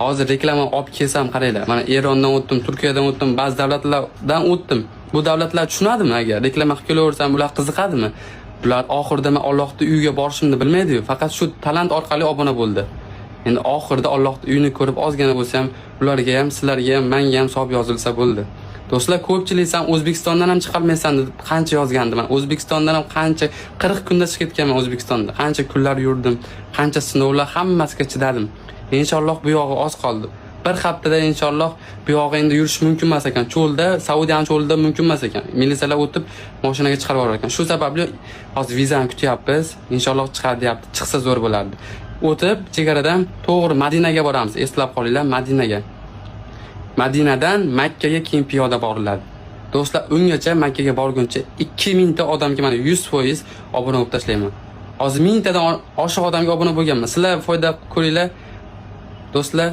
Hozir reklama olib kelsam qaranglar. Mana Erondan o'tdim, Turkiyadan o'tdim, ba'zi davlatlardan o'tdim. Bu davlatlar tushunadimi agar reklama qilib kelaversam, bular qiziqadimi? Bular oxirida men Allohning uyiga borishimni bilmaydi-yu, faqat shu talant orqali obuna bo'ldi. Endi oxirida Allohning uyini ko'rib ozgina bo'lsa ham, ularga ham, sizlarga ham, menga ham savob yozilsa bo'ldi. Do'stlar, ko'pchilik "Sen O'zbekistondan ham chiqa olmaysan" deb qancha yozgandim. O'zbekistondan ham qancha 40 kunda chiqib ketganman O'zbekistonda. Qancha kunlar yurdim, qancha sinovlar, hammasiga chidadim. Inshaalloh bu yog'i oz qoldi. Bir haftada inshaalloh bu yog'i endi yurish mumkin emas ekan. Cho'lda, Saudiyaning cho'lida mumkin emas ekan. Militsiyalar o'tib mashinaga chiqarib yuborar ekan. Shu sababli hozir vizani kutyapmiz. Inshaalloh chiqadi deyapti. Chiqsa zo'r bo'lardi. O'tib chegaradan to'g'ri Madinaga boramiz. Eslab qolinglar, Madinaga. Madinadan Makkaga keyin piyoda boriladi. Do'stlar, ungacha Makkaga borguncha 2000 ta odamga mana 100% obuna bo'lib tashlayman. Hozir 1000 tadan oshiq odamga obuna bo'lganman. Sizlar foyda ko'ringlar. Do'stlar